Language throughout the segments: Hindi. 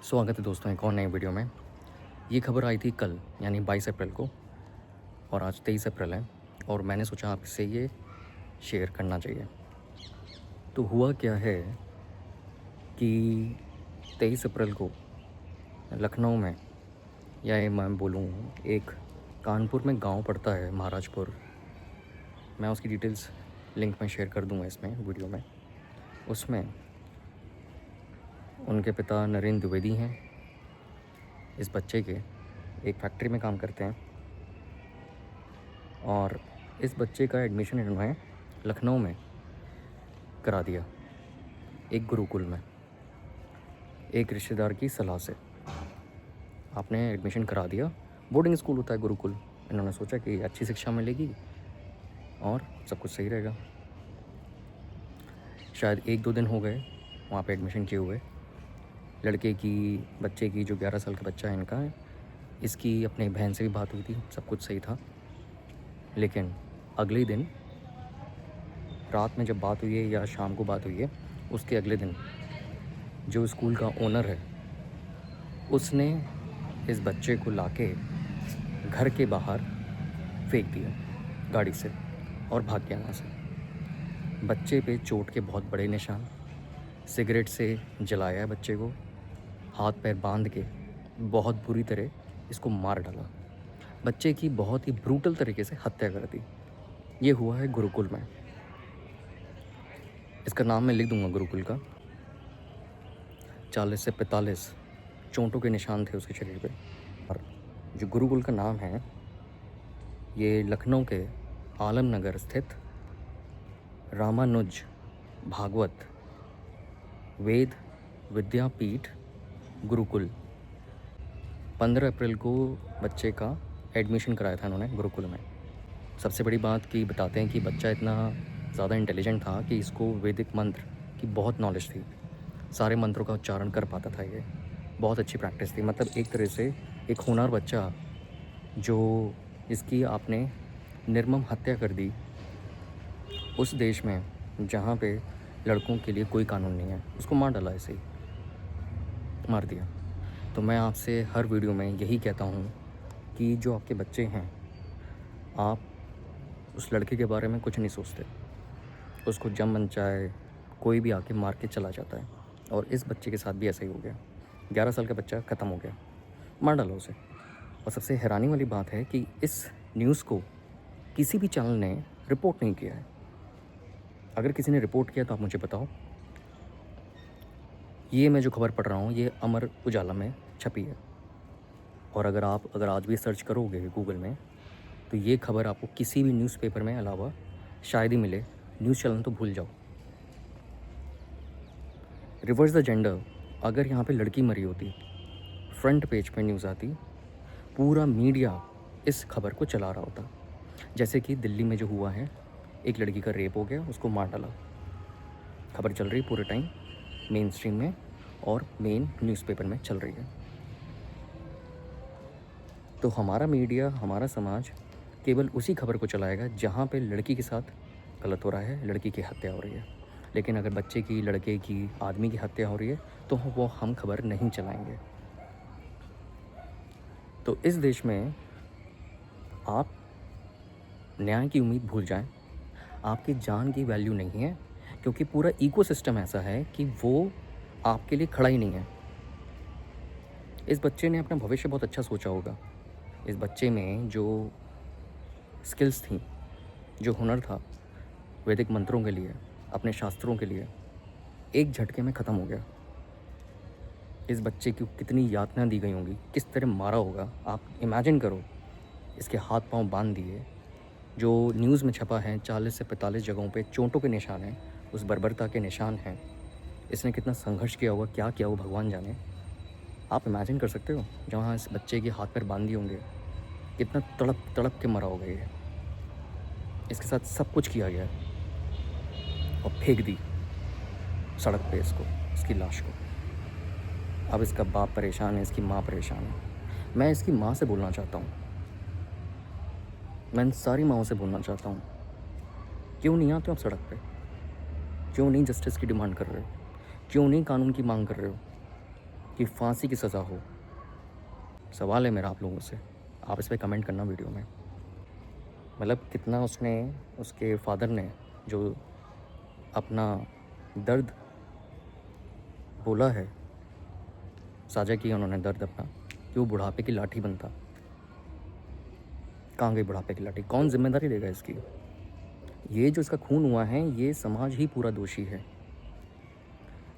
स्वागत है दोस्तों एक और नई वीडियो में। ये खबर आई थी कल यानी 22 अप्रैल को और आज 23 अप्रैल है और मैंने सोचा आपसे ये शेयर करना चाहिए। तो हुआ क्या है कि 23 अप्रैल को लखनऊ में या ये मैं बोलूँ एक कानपुर में गांव पड़ता है महाराजपुर। मैं उसकी डिटेल्स लिंक में शेयर कर दूँगा इसमें वीडियो में। उसमें उनके पिता नरेंद्र द्विवेदी हैं। इस बच्चे के एक फैक्ट्री में काम करते हैं और इस बच्चे का एडमिशन इन्होंने लखनऊ में करा दिया एक गुरुकुल में, एक रिश्तेदार की सलाह से। आपने एडमिशन करा दिया, बोर्डिंग स्कूल होता है गुरुकुल। इन्होंने सोचा कि अच्छी शिक्षा मिलेगी और सब कुछ सही रहेगा। शायद 1-2 दिन हो गए वहाँ पे एडमिशन किए हुए। बच्चे की जो 11 साल का बच्चा है इनका, इसकी अपने बहन से भी बात हुई थी, सब कुछ सही था। लेकिन अगले ही दिन रात में जब बात हुई है या शाम को बात हुई है, उसके अगले दिन जो स्कूल का ओनर है उसने इस बच्चे को लाके घर के बाहर फेंक दिया गाड़ी से और भाग गया वहाँ से। बच्चे पे चोट के बहुत बड़े निशान, सिगरेट से जलाया है बच्चे को, हाथ पैर बांध के बहुत बुरी तरह इसको मार डाला। बच्चे की बहुत ही ब्रूटल तरीके से हत्या कर दी। ये हुआ है गुरुकुल में। इसका नाम मैं लिख दूंगा गुरुकुल का। 40 से 45 चोटों के निशान थे उसके शरीर पे। और जो गुरुकुल का नाम है ये लखनऊ के आलमनगर स्थित रामानुज भागवत वेद विद्यापीठ गुरुकुल। 15 अप्रैल को बच्चे का एडमिशन कराया था इन्होंने गुरुकुल में। सबसे बड़ी बात कि बताते हैं कि बच्चा इतना ज़्यादा इंटेलिजेंट था कि इसको वैदिक मंत्र की बहुत नॉलेज थी। सारे मंत्रों का उच्चारण कर पाता था। ये बहुत अच्छी प्रैक्टिस थी। मतलब एक तरह से एक होनहार बच्चा जो इसकी आपने निर्मम हत्या कर दी उस देश में जहाँ पे लड़कों के लिए कोई कानून नहीं है, उसको मार डाला, ऐसे ही मार दिया। तो मैं आपसे हर वीडियो में यही कहता हूँ कि जो आपके बच्चे हैं, आप उस लड़के के बारे में कुछ नहीं सोचते। उसको जब मन चाहे कोई भी आके मार के चला जाता है और इस बच्चे के साथ भी ऐसा ही हो गया। 11 साल का बच्चा ख़त्म हो गया, मार डाला उसे। और सबसे हैरानी वाली बात है कि इस न्यूज़ को किसी भी चैनल ने रिपोर्ट नहीं किया है। अगर किसी ने रिपोर्ट किया तो आप मुझे बताओ। ये मैं जो खबर पढ़ रहा हूँ ये अमर उजाला में छपी है और अगर आज भी सर्च करोगे गूगल में तो ये खबर आपको किसी भी न्यूज़पेपर में अलावा शायद ही मिले। न्यूज़ चैनल तो भूल जाओ। रिवर्स द जेंडर, अगर यहाँ पे लड़की मरी होती, फ्रंट पेज पे न्यूज़ आती, पूरा मीडिया इस खबर को चला रहा होता। जैसे कि दिल्ली में जो हुआ है, एक लड़की का रेप हो गया, उसको मार डाला। खबर चल रही पूरे टाइम मेन स्ट्रीम में और मेन न्यूज़पेपर में चल रही है। तो हमारा मीडिया, हमारा समाज केवल उसी खबर को चलाएगा जहाँ पे लड़की के साथ गलत हो रहा है, लड़की की हत्या हो रही है। लेकिन अगर बच्चे की, लड़के की, आदमी की हत्या हो रही है तो वो हम खबर नहीं चलाएंगे। तो इस देश में आप न्याय की उम्मीद भूल जाएं। आपकी जान की वैल्यू नहीं है क्योंकि पूरा इकोसिस्टम ऐसा है कि वो आपके लिए खड़ा ही नहीं है। इस बच्चे ने अपना भविष्य बहुत अच्छा सोचा होगा। इस बच्चे में जो स्किल्स थी, जो हुनर था वैदिक मंत्रों के लिए, अपने शास्त्रों के लिए, एक झटके में ख़त्म हो गया। इस बच्चे को कितनी यातना दी गई होंगी, किस तरह मारा होगा, आप इमेजिन करो। इसके हाथ पांव बांध दिए। जो न्यूज़ में छपा है 40 से 45 जगहों पे चोटों के निशान हैं, उस बर्बरता के निशान हैं। इसने कितना संघर्ष किया होगा, क्या किया होगा भगवान जाने। आप इमेजिन कर सकते हो जहाँ इस बच्चे के हाथ पैर बांध दिए होंगे, कितना तड़प तड़प के मरा होगा ये। इसके साथ सब कुछ किया गया और फेंक दी सड़क पे इसको, इसकी लाश को। अब इसका बाप परेशान है, इसकी माँ परेशान है। मैं इसकी माँ से बोलना चाहता हूँ, मैं इन सारी माँओं से बोलना चाहता हूँ, क्यों नहीं आते हो आप सड़क पे? क्यों नहीं जस्टिस की डिमांड कर रहे हो? क्यों नहीं कानून की मांग कर रहे हो? कि फांसी की सज़ा हो। सवाल है मेरा आप लोगों से, आप इस पे कमेंट करना वीडियो में। मतलब कितना उसने, उसके फादर ने जो अपना दर्द बोला है, साझा किया उन्होंने दर्द अपना, कि वो बुढ़ापे की लाठी बनता। कहाँ गई बुढ़ापे की लाठी? कौन जिम्मेदारी लेगा इसकी? ये जो इसका खून हुआ है, ये समाज ही पूरा दोषी है।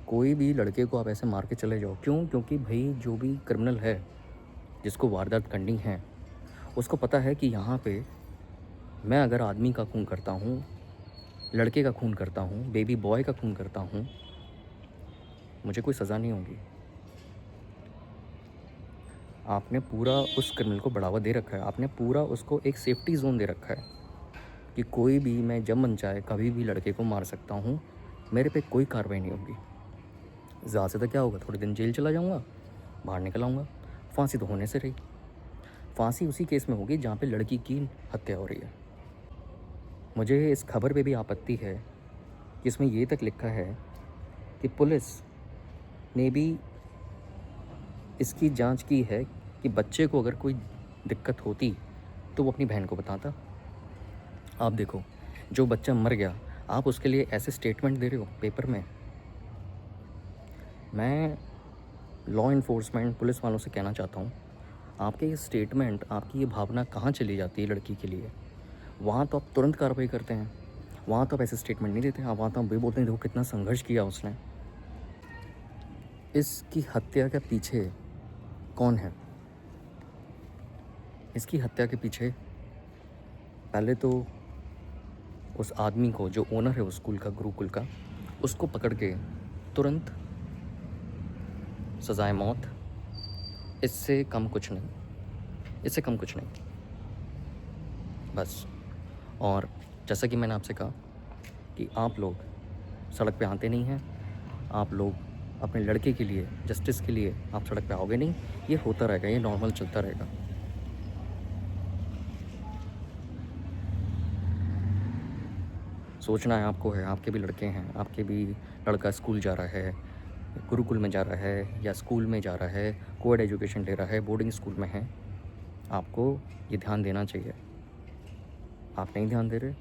कोई भी लड़के को आप ऐसे मार के चले जाओ, क्यों? क्योंकि भाई जो भी क्रिमिनल है, जिसको वारदात करनी है, उसको पता है कि यहाँ पे मैं अगर आदमी का खून करता हूँ, लड़के का खून करता हूँ, बेबी बॉय का खून करता हूँ, मुझे कोई सज़ा नहीं होगी। आपने पूरा उस क्रिमिनल को बढ़ावा दे रखा है, आपने पूरा उसको एक सेफ्टी ज़ोन दे रखा है कि कोई भी, मैं जब मन चाहे कभी भी लड़के को मार सकता हूँ, मेरे पे कोई कार्रवाई नहीं होगी। ज़्यादा से ज़्यादा क्या होगा, थोड़े दिन जेल चला जाऊँगा, बाहर निकल आऊँगा। फांसी तो होने से रही। फांसी उसी केस में होगी जहाँ पे लड़की की हत्या हो रही है। मुझे इस खबर पे भी आपत्ति है कि इसमें ये तक लिखा है कि पुलिस ने भी इसकी जांच की है कि बच्चे को अगर कोई दिक्कत होती तो वो अपनी बहन को बताता। आप देखो, जो बच्चा मर गया, आप उसके लिए ऐसे स्टेटमेंट दे रहे हो पेपर में। मैं लॉ इन्फोर्समेंट पुलिस वालों से कहना चाहता हूँ, आपके ये स्टेटमेंट, आपकी ये भावना कहाँ चली जाती है लड़की के लिए? वहाँ तो आप तुरंत कार्रवाई करते हैं, वहाँ तो आप ऐसे स्टेटमेंट नहीं देते। आप वहाँ तो आप भी बोलते हैं देखो कितना संघर्ष किया उसने। इसकी हत्या के पीछे कौन है? इसकी हत्या के पीछे पहले तो उस आदमी को, जो ओनर है उस स्कूल का, गुरुकुल का, उसको पकड़ के तुरंत सज़ाए मौत, इससे कम कुछ नहीं, इससे कम कुछ नहीं, बस। और जैसा कि मैंने आपसे कहा कि आप लोग सड़क पे आते नहीं हैं, आप लोग अपने लड़के के लिए, जस्टिस के लिए आप सड़क पे आओगे नहीं। ये होता रहेगा, ये नॉर्मल चलता रहेगा। सोचना है आपको, है आपके भी लड़के हैं, आपके भी लड़का स्कूल जा रहा है, गुरुकुल में जा रहा है या स्कूल में जा रहा है, कोएड एजुकेशन ले रहा है, बोर्डिंग स्कूल में है, आपको ये ध्यान देना चाहिए। आप नहीं ध्यान दे रहे,